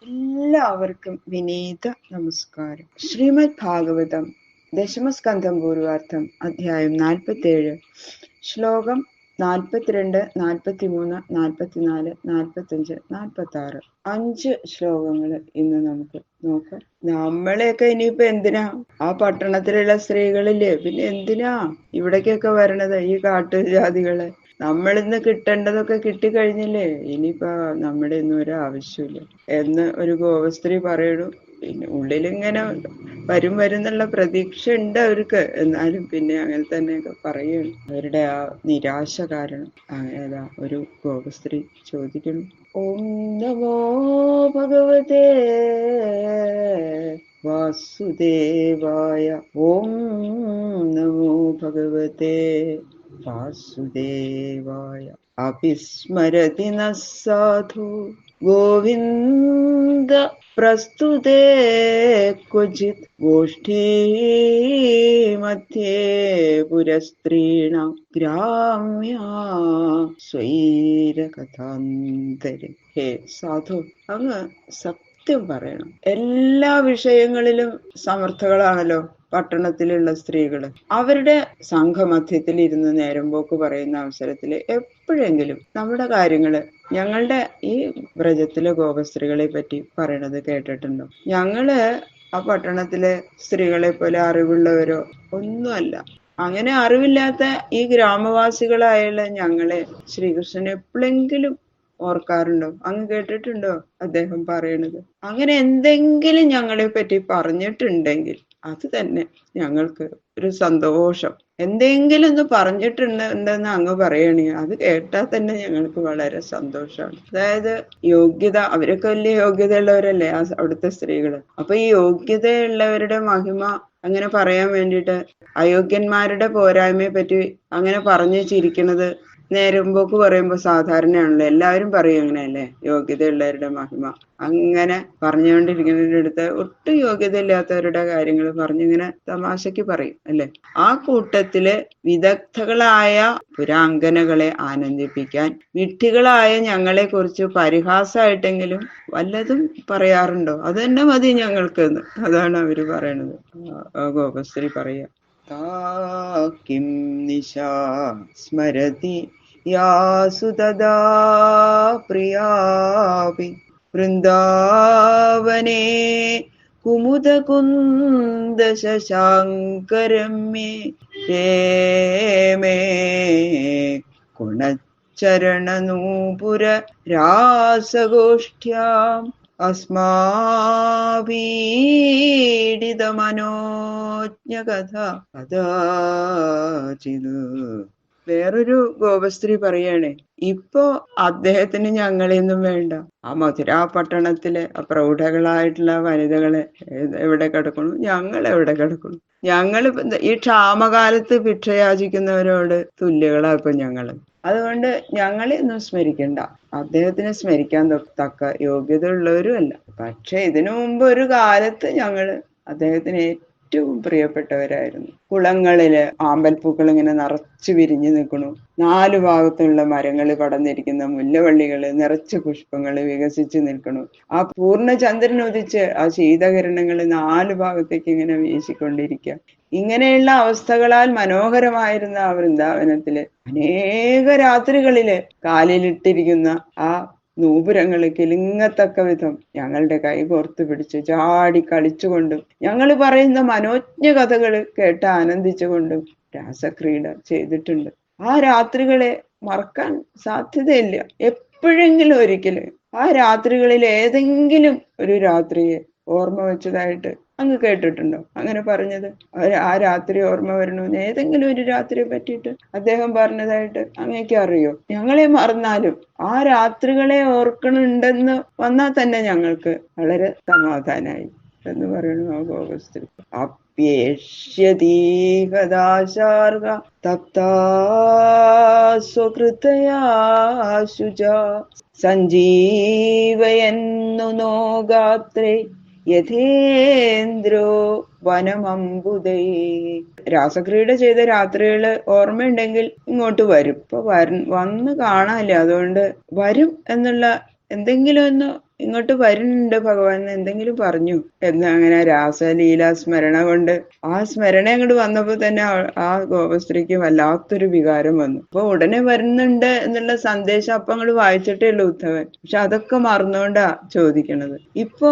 എല്ലാവർക്കും വിനീത നമസ്കാരം. ശ്രീമദ് ഭാഗവതം ദശമസ്കന്ധം പൂർവാർത്ഥം അധ്യായം 47 ശ്ലോകം 42, 43, 44, 45, 46 5 ശ്ലോകങ്ങൾ ഇന്ന് നമുക്ക് നോക്കാം. നമ്മളെയൊക്കെ ഇനിയിപ്പോ എന്തിനാ ആ പട്ടണത്തിലുള്ള സ്ത്രീകളില്ലേ, പിന്നെ എന്തിനാ ഇവിടേക്കൊക്കെ വരണത് ഈ കാട്ടുജാതികള്? നമ്മളിന്ന് കിട്ടേണ്ടതൊക്കെ കിട്ടിക്കഴിഞ്ഞില്ലേ, ഇനിയിപ്പോ നമ്മുടെ ഒന്നും ഒരു ആവശ്യമില്ല എന്ന് ഒരു ഗോപസ്ത്രീ പറയണു. പിന്നെ ഉള്ളിലിങ്ങനെ വരും എന്നുള്ള പ്രതീക്ഷ ഉണ്ട് അവർക്ക്. എന്നാലും പിന്നെ അങ്ങനെ തന്നെയൊക്കെ പറയുകയാണ്. അവരുടെ ആ നിരാശ കാരണം അങ്ങനെ ഒരു ഗോപസ്ത്രീ ചോദിക്കണം, ഓം നമോ ഭഗവതേ വാസുദേവായ. ഓം നമോ ഭഗവതേ വാസുദേവായ. അഭിസ്മരതി ന സാധു ഗോവിന്ദ പ്രസ്തുതേ ക്വചിത് ഗോഷ്ഠീ മധ്യേ പുരസ്ത്രീണാം ഗ്രാമ്യാ സ്വൈരകഥാന്തരെ. ഹേ സാധു, അങ്ങ് സത്യം പറയണം. എല്ലാ വിഷയങ്ങളിലും സമർത്ഥകളാണല്ലോ പട്ടണത്തിലുള്ള സ്ത്രീകള്. അവരുടെ സംഘമധ്യത്തിൽ ഇരുന്ന് നേരം പോക്ക് പറയുന്ന അവസരത്തില് എപ്പോഴെങ്കിലും നമ്മുടെ കാര്യങ്ങള്, ഞങ്ങളുടെ ഈ വ്രജത്തിലെ ഗോപസ്ത്രീകളെ പറ്റി പറയണത് കേട്ടിട്ടുണ്ടോ? ഞങ്ങള് ആ പട്ടണത്തിലെ സ്ത്രീകളെ പോലെ അറിവുള്ളവരോ ഒന്നുമല്ല. അങ്ങനെ അറിവില്ലാത്ത ഈ ഗ്രാമവാസികളായുള്ള ഞങ്ങളെ ശ്രീകൃഷ്ണൻ എപ്പോഴെങ്കിലും ഓർക്കാറുണ്ടോ? അങ്ങ് കേട്ടിട്ടുണ്ടോ അദ്ദേഹം പറയണത്? അങ്ങനെ എന്തെങ്കിലും ഞങ്ങളെ പറ്റി പറഞ്ഞിട്ടുണ്ടെങ്കിൽ അത് തന്നെ ഞങ്ങൾക്ക് ഒരു സന്തോഷം. എന്തെങ്കിലും ഒന്ന് പറഞ്ഞിട്ടുണ്ടെന്ന് അങ്ങ് പറയണേ, അത് കേട്ടാൽ തന്നെ ഞങ്ങൾക്ക് വളരെ സന്തോഷമാണ്. അതായത് യോഗ്യത, അവരൊക്കെ വലിയ യോഗ്യതയുള്ളവരല്ലേ അവിടുത്തെ സ്ത്രീകള്. അപ്പൊ ഈ യോഗ്യതയുള്ളവരുടെ മഹിമ അങ്ങനെ പറയാൻ വേണ്ടിയിട്ട് അയോഗ്യന്മാരുടെ പോരായ്മയെ പറ്റി അങ്ങനെ പറഞ്ഞു ചിരിക്കണത് നേരുമ്പോക്ക് പറയുമ്പോ സാധാരണയാണല്ലോ. എല്ലാവരും പറയും അങ്ങനെയല്ലേ, യോഗ്യതയുള്ളവരുടെ മഹിമ. അങ്ങനെ പറഞ്ഞുകൊണ്ടിരിക്കുന്നതിന്റെ അടുത്ത് ഒട്ടും യോഗ്യത ഇല്ലാത്തവരുടെ കാര്യങ്ങൾ പറഞ്ഞിങ്ങനെ തമാശക്ക് പറയും അല്ലെ. ആ കൂട്ടത്തില് വിദഗ്ധകളായ പുരാങ്കനകളെ ആനന്ദിപ്പിക്കാൻ വിഡ്ഢികളായ ഞങ്ങളെ കുറിച്ച് പരിഹാസമായിട്ടെങ്കിലും വല്ലതും പറയാറുണ്ടോ? അത് തന്നെ മതി ഞങ്ങൾക്ക് എന്ന്. അതാണ് അവര് പറയണത്. ഗോപശ്രീ പറയാ, കിം നിശാ സ്മരതി യാസു തദാ പ്രിയാപി വൃന്ദാവനേ കുമുദകുന്ദ ശശാങ്കരമ്യേ രേമേ കുണച്ചരണനൂപുര രാസഗോഷ്ഠ്യാം അസ്മാഭീഡിതമനോജ്ഞകഥ കഥാചിത്. വേറൊരു ഗോപസ്ത്രീ പറയാണ്, ഇപ്പൊ അദ്ദേഹത്തിന് ഞങ്ങളെയൊന്നും വേണ്ട. ആ മധുര പട്ടണത്തിലെ പ്രൗഢകളായിട്ടുള്ള വനിതകളെ എവിടെ കിടക്കണു, ഞങ്ങൾ എവിടെ കിടക്കണു? ഞങ്ങൾ ഈ ക്ഷാമകാലത്ത് ഭിക്ഷയാചിക്കുന്നവരോട് തുല്യകളാ ഇപ്പൊ ഞങ്ങള്. അതുകൊണ്ട് ഞങ്ങളെ ഒന്നും സ്മരിക്കണ്ട. അദ്ദേഹത്തിനെ സ്മരിക്കാൻ തക്ക യോഗ്യത ഉള്ളവരും അല്ല. പക്ഷെ ഇതിനു മുമ്പ് ഒരു കാലത്ത് ഞങ്ങള് അദ്ദേഹത്തിന് ഏറ്റവും പ്രിയപ്പെട്ടവരായിരുന്നു. കുളങ്ങളില് ആമ്പൽപ്പൂക്കൾ ഇങ്ങനെ നിറച്ചു വിരിഞ്ഞു നിൽക്കണു. 4 ഭാഗത്തുള്ള മരങ്ങൾ പടർന്നിരിക്കുന്ന മുല്ലവള്ളികള് നിറച്ച് പുഷ്പങ്ങൾ വികസിച്ച് നിൽക്കണു. ആ പൂർണ്ണചന്ദ്രൻ ഉദിച്ച് ആ ശീതകിരണങ്ങൾ 4 ഭാഗത്തേക്ക് ഇങ്ങനെ വീശിക്കൊണ്ടിരിക്കുക. ഇങ്ങനെയുള്ള അവസ്ഥകളാൽ മനോഹരമായിരുന്ന ആ വൃന്ദാവനത്തില് അനേക രാത്രികളില് കാലിലിട്ടിരിക്കുന്ന ആ നൂപുരങ്ങൾ കിലുങ്ങത്തക്ക വിധം ഞങ്ങളുടെ കൈ കോർത്ത് പിടിച്ച് ചാടി കളിച്ചുകൊണ്ടും ഞങ്ങൾ പറയുന്ന മനോജ്ഞ കഥകൾ കേട്ട് ആനന്ദിച്ചുകൊണ്ടും രാസക്രീഡ ചെയ്തിട്ടുണ്ട്. ആ രാത്രികളെ മറക്കാൻ സാധ്യതയില്ല. എപ്പോഴെങ്കിലും ഒരിക്കല് ആ രാത്രികളിൽ ഏതെങ്കിലും ഒരു രാത്രിയെ ഓർമ്മ വെച്ചതായിട്ട് അങ്ങ് കേട്ടിട്ടുണ്ടോ അങ്ങനെ പറഞ്ഞത്? ആ രാത്രി ഓർമ്മ വരണമെന്ന് ഏതെങ്കിലും ഒരു രാത്രിയെ പറ്റിയിട്ട് അദ്ദേഹം പറഞ്ഞതായിട്ട് അങ്ങേക്ക് അറിയോ? ഞങ്ങളെ മറന്നാലും ആ രാത്രികളെ ഓർക്കണുണ്ടെന്ന് വന്നാൽ തന്നെ ഞങ്ങൾക്ക് വളരെ സമാധാനായി എന്ന് പറയുന്നു ആ ഗോപസ്ത്രീ. അപ്യേഷ്യതീഹദാശാർഗ തപ്താ സ്വകൃതയാ ശുചാ സഞ്ജീവയന്നു നോ ഗാത്രേ യഥേന്ദ്രോ വനമമ്പുദൈ. രാസക്രീഡ ചെയ്ത രാത്രികള് ഓർമ്മയുണ്ടെങ്കിൽ ഇങ്ങോട്ട് വരും. ഇപ്പൊ വന്ന് കാണാനില്ല, അതുകൊണ്ട് വരും എന്നുള്ള എന്തെങ്കിലും ഒന്ന് ഇങ്ങോട്ട് വരുന്നുണ്ട് ഭഗവാൻ എന്തെങ്കിലും പറഞ്ഞു എന്ന് അങ്ങനെ രാസലീല സ്മരണ കൊണ്ട് ആ സ്മരണ അങ്ങോട്ട് വന്നപ്പോ തന്നെ ആ ഗോപസ്ത്രീക്ക് വല്ലാത്തൊരു വികാരം വന്നു. അപ്പൊ ഉടനെ വരുന്നുണ്ട് എന്നുള്ള സന്ദേശം അപ്പൊ അങ്ങോട്ട് വായിച്ചിട്ടേ ഉള്ളൂ ഉദ്ധവൻ. പക്ഷെ അതൊക്കെ മറന്നുകൊണ്ടാ ചോദിക്കണത്. ഇപ്പോ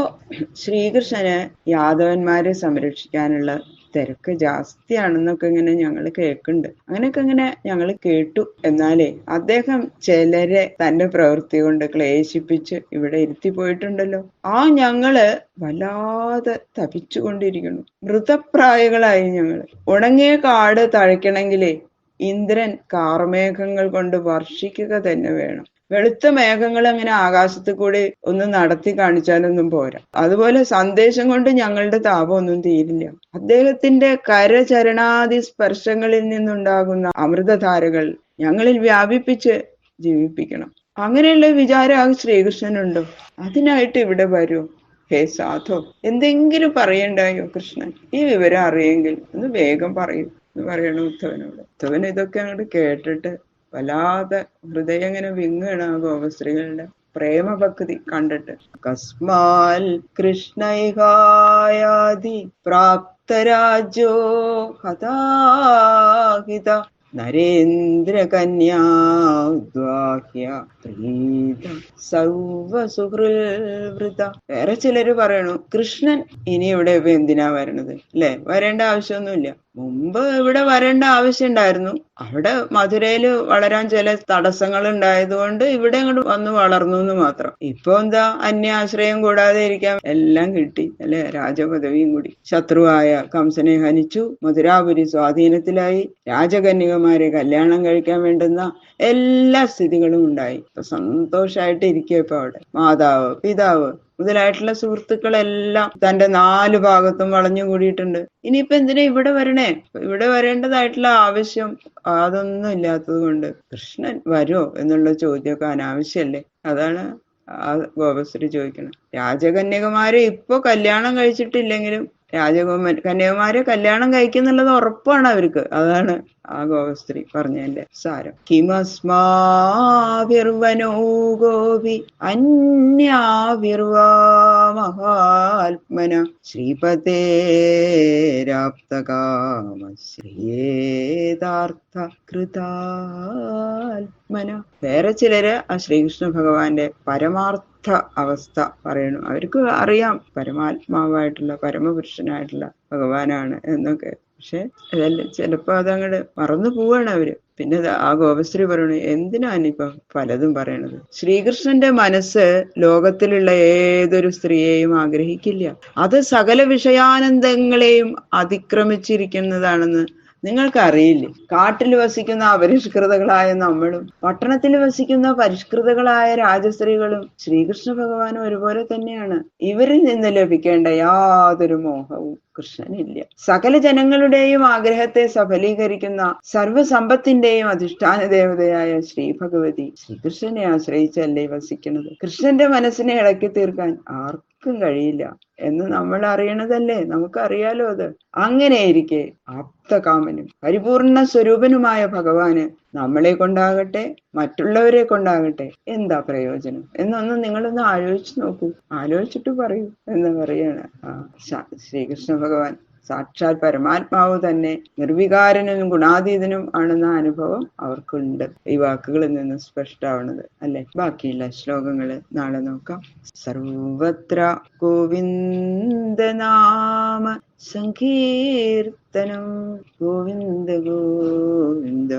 ശ്രീകൃഷ്ണന് യാദവന്മാരെ സംരക്ഷിക്കാനുള്ള തിരക്ക് ജാസ്തിയാണെന്നൊക്കെ ഇങ്ങനെ ഞങ്ങൾ കേൾക്കുന്നുണ്ട്. അങ്ങനെയൊക്കെ ഇങ്ങനെ ഞങ്ങൾ കേട്ടു. എന്നാലേ അദ്ദേഹം ചിലരെ തന്റെ പ്രവൃത്തി കൊണ്ട് ക്ലേശിപ്പിച്ച് ഇവിടെ ഇരുത്തി പോയിട്ടുണ്ടല്ലോ. ആ ഞങ്ങള് വല്ലാതെ തപിച്ചുകൊണ്ടിരിക്കുന്നു. മൃതപ്രായകളായി ഞങ്ങള്. ഉണങ്ങിയ കാട് തഴയ്ക്കണമെങ്കിലേ ഇന്ദ്രൻ കാർമേഘങ്ങൾ കൊണ്ട് വർഷിക്കുക തന്നെ വേണം. വെളുത്ത മേഘങ്ങൾ അങ്ങനെ ആകാശത്ത് കൂടി ഒന്ന് നടത്തി കാണിച്ചാലൊന്നും പോരാ. അതുപോലെ സന്ദേശം കൊണ്ട് ഞങ്ങളുടെ താപമൊന്നും തീരില്ല. അദ്ദേഹത്തിന്റെ കരചരണാദി സ്പർശങ്ങളിൽ നിന്നുണ്ടാകുന്ന അമൃതധാരകൾ ഞങ്ങളിൽ വ്യാപിപ്പിച്ച് ജീവിപ്പിക്കണം. അങ്ങനെയുള്ള വിചാരം ആ ശ്രീകൃഷ്ണനുണ്ടോ? അതിനായിട്ട് ഇവിടെ വരൂ. ഹേ സാധു, എന്തെങ്കിലും പറയണ്ടായോ കൃഷ്ണൻ? ഈ വിവരം അറിയെങ്കിൽ ഒന്ന് വേഗം പറയൂ എന്ന് പറയണം ഉദ്ധവനോട്. ഉദ്ധവൻ ഇതൊക്കെ അങ്ങോട്ട് കേട്ടിട്ട് വല്ലാതെ ഹൃദയം ഇങ്ങനെ വിങ്ങുകയാണ് ആ ഗോപസ്ത്രീകളുടെ പ്രേമഭക്തി കണ്ടിട്ട്. കസ്മാൽ കൃഷ്ണൈകായാതി പ്രാപ്തരാജ്യോ ഹതാഹിത നരേന്ദ്രകന്യാദ്വാഹ്യ പ്രീത സർവസുഹൃൽവൃത. വേറെ ചിലര് പറയണു കൃഷ്ണൻ ഇനി ഇവിടെ ഇപ്പൊ എന്തിനാ വരണത്, അല്ലെ? വരേണ്ട ആവശ്യമൊന്നുമില്ല. മുമ്പ് ഇവിടെ വരേണ്ട ആവശ്യം ഉണ്ടായിരുന്നു. അവിടെ മധുരയില് വളരാൻ ചില തടസ്സങ്ങൾ ഉണ്ടായതുകൊണ്ട് ഇവിടെ അങ്ങോട്ട് വന്ന് വളർന്നു എന്ന് മാത്രം. ഇപ്പൊ എന്താ, അന്യാശ്രയം കൂടാതെ ഇരിക്കാൻ എല്ലാം കിട്ടി, അല്ലെ? രാജപദവിയും കൂടി. ശത്രുവായ കംസനെ ഹനിച്ചു, മധുരാപുരി സ്വാധീനത്തിലായി, രാജകന്യകമാരെ കല്യാണം കഴിക്കാൻ വേണ്ടുന്ന എല്ലാ സ്ഥിതികളും ഉണ്ടായി. ഇപ്പൊ സന്തോഷായിട്ട് ഇരിക്കുക. ഇപ്പൊ അവിടെ മാതാവ്, പിതാവ് മുതലായിട്ടുള്ള സുഹൃത്തുക്കളെല്ലാം തന്റെ 4 ഭാഗത്തും വളഞ്ഞു കൂടിയിട്ടുണ്ട്. ഇനിയിപ്പൊ എന്തിനാ ഇവിടെ വരണേ? ഇവിടെ വരേണ്ടതായിട്ടുള്ള ആവശ്യം അതൊന്നും ഇല്ലാത്തത് കൊണ്ട് കൃഷ്ണൻ വരുമോ എന്നുള്ള ചോദ്യമൊക്കെ അനാവശ്യല്ലേ? അതാണ് ആ ഗോപശ്രീ ചോദിക്കണം. രാജകന്യകമാരെ ഇപ്പൊ കല്യാണം കഴിച്ചിട്ടില്ലെങ്കിലും കന്യകമാരെ കല്യാണം കഴിക്കുന്നുള്ളത് ഉറപ്പാണ് അവർക്ക്. അതാണ് ആ ഗോപസ്ത്രീ പറഞ്ഞതിന്റെ സാരം. കിമസ്മാവിർവനോ ഗോപി അന്യാവിർവാ മഹാത്മന ശ്രീപതേരാപ്തകാമ ശ്രീയേതാർത്ഥ കൃതാത്മന. വേറെ ചിലര് ആ ശ്രീകൃഷ്ണ ഭഗവാന്റെ പരമാർത്ഥ അവസ്ഥ പറയണു. അവർക്ക് അറിയാം പരമാത്മാവായിട്ടുള്ള പരമപുരുഷനായിട്ടുള്ള ഭഗവാനാണ് എന്നൊക്കെ. പക്ഷെ അതല്ല, ചിലപ്പോ അതങ്ങട് മറന്നു പോവാണ് അവര്. പിന്നെ ആ ഗോപശ്രീ പറയണു, എന്തിനാനിപ്പം പലതും പറയണത്? ശ്രീകൃഷ്ണന്റെ മനസ്സ് ലോകത്തിലുള്ള ഏതൊരു സ്ത്രീയെയും ആഗ്രഹിക്കില്ല. അത് സകല വിഷയാനന്ദങ്ങളെയും അതിക്രമിച്ചിരിക്കുന്നതാണെന്ന് നിങ്ങൾക്കറിയില്ലേ? കാട്ടിൽ വസിക്കുന്ന അപരിഷ്കൃതകളായ നമ്മളും പട്ടണത്തിൽ വസിക്കുന്ന പരിഷ്കൃതകളായ രാജസ്ത്രീകളും ശ്രീകൃഷ്ണ ഭഗവാനും ഒരുപോലെ തന്നെയാണ്. ഇവരിൽ നിന്ന് ലഭിക്കേണ്ട യാതൊരു മോഹവും കൃഷ്ണനില്ല. സകല ജനങ്ങളുടെയും ആഗ്രഹത്തെ സഫലീകരിക്കുന്ന സർവസമ്പത്തിന്റെയും അധിഷ്ഠാന ദേവതയായ ശ്രീ ഭഗവതി ശ്രീകൃഷ്ണനെ ആശ്രയിച്ചല്ലേ വസിക്കുന്നത്. കൃഷ്ണന്റെ മനസ്സിനെ ഇളക്കി തീർക്കാൻ ആർക്കും കഴിയില്ല എന്ന് നമ്മൾ അറിയണതല്ലേ? നമുക്കറിയാലോ അത്. അങ്ങനെയിരിക്കെ ആപ്തകാമനും പരിപൂർണ സ്വരൂപനുമായ ഭഗവാന് നമ്മളെ കൊണ്ടാകട്ടെ മറ്റുള്ളവരെ കൊണ്ടാകട്ടെ എന്താ പ്രയോജനം എന്നൊന്നും നിങ്ങളൊന്ന് ആലോചിച്ച് നോക്കൂ. ആലോചിച്ചിട്ട് പറയൂ എന്ന് പറയാണ് ശ്രീകൃഷ്ണ ഭഗവാൻ. സാക്ഷാൽ പരമാത്മാവ് തന്നെ നിർവികാരനും ഗുണാതീതനും ആണെന്ന അനുഭവം അവർക്കുണ്ട്. ഈ വാക്കുകളിൽ നിന്ന് സ്പഷ്ടാവണത് അല്ലെ? ബാക്കിയുള്ള ശ്ലോകങ്ങള് നാളെ നോക്കാം. സർവത്ര ഗോവിന്ദനാമ സങ്കീർത്തനം ഗോവിന്ദ ഗോവിന്ദ